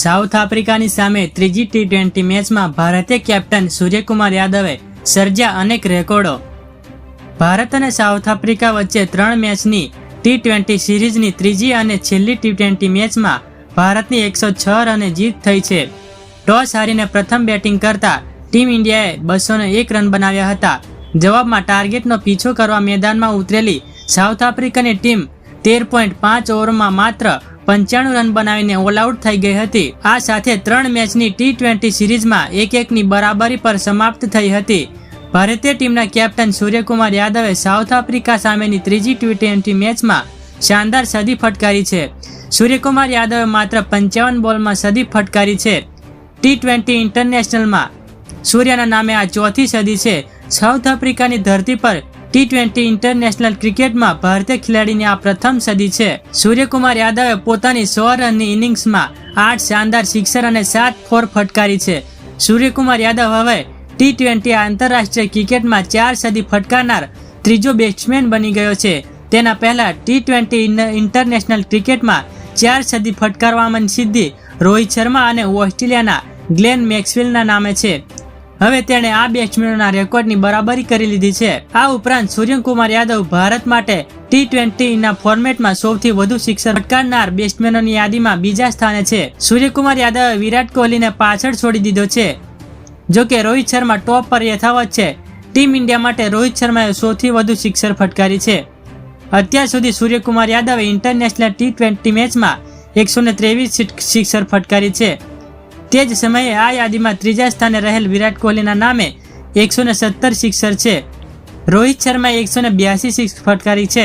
South આફ્રિકાની સામે ત્રીજી T20 મેચમાં ભારતીય કેપ્ટન સૂર્યકુમાર યાદવે સર્જ્યા અનેક રેકોર્ડો। ભારત અને સાઉથ આફ્રિકા વચ્ચે 3 મેચની ટી20 સિરીઝની ત્રીજી અને છેલ્લી ટી20 મેચમાં ભારતની 106 રને જીત થઈ છે। ટોસ હારીને પ્રથમ બેટિંગ કરતા ટીમ ઇન્ડિયાએ 201 રન બનાવ્યા હતા। જવાબમાં ટાર્ગેટનો પીછો કરવા મેદાનમાં ઉતરેલી સાઉથ આફ્રિકાની ટીમ 13.5 ઓવરમાં માત્ર 95 રન બનાવીને ઓલ આઉટ થઈ ગઈ હતી। આ સાથે 3 મેચની ટી20 સિરીઝમાં 1-1ની બરાબરી પર સમાપ્ત થઈ હતી। ભારતીય ટીમના કેપ્ટન સૂર્યકુમાર યાદવે સાઉથ આફ્રિકા સામેની ત્રીજી ટી20 મેચમાં શાનદાર સદી ફટકારી છે। સૂર્યકુમાર યાદવે માત્ર 55 બોલમાં સદી ફટકારી છે। ટી20 ઇન્ટરનેશનલમાં સૂર્યના નામે આ ચોથી સદી છે। સાઉથ આફ્રિકાની ધરતી પર ટી20 ઇન્ટરનેશનલ ક્રિકેટમાં ભારતીય ખેલાડીની આ પ્રથમ સદી છે। સૂર્યકુમાર યાદવે પોતાની 100 રનની ઇનિંગ્સમાં 8 શાનદાર સિક્સર અને 7 ફોર ફટકારી છે। સૂર્યકુમાર યાદવ હવે ટી20 આંતરરાષ્ટ્રીય ક્રિકેટમાં 4 સદી ફટકારનાર ત્રીજો બેટ્સમેન બની ગયો છે। તેના પહેલા ટી20 ઇન્ટરનેશનલ ક્રિકેટમાં 4 સદી ફટકારવાની સિદ્ધિ રોહિત શર્મા અને ઓસ્ટ્રેલિયાના ગ્લેન મેક્સવેલના નામે છે। હવે તેણે આ બેટ્સમેનોના રેકોર્ડની બરાબરી કરી લીધી છે। આ ઉપરાંત સૂર્યકુમાર યાદવ ભારત માટે ટી20ના ફોર્મેટમાં સૌથી વધુ સિક્સર ફટકારનાર બેટ્સમેનોની યાદીમાં બીજા સ્થાને છે। સૂર્યકુમાર યાદવે વિરાટ કોહલીને પાછળ છોડી દીધો છે। જો કે રોહિત શર્મા ટોપ પર યથાવત છે। ટીમ ઇન્ડિયા માટે રોહિત શર્માએ સૌથી વધુ સિક્સર ફટકારી છે। અત્યાર સુધી સૂર્યકુમાર યાદવે ઇન્ટરનેશનલ ટી20 મેચમાં 123 સિક્સર ફટકારી છે। તે જ સમયે આ યાદીમાં ત્રીજા સ્થાને રહેલ વિરાટ કોહલીના નામે 117 સિક્સર છે। રોહિત શર્માએ 182 સિક્સ ફટકારી છે।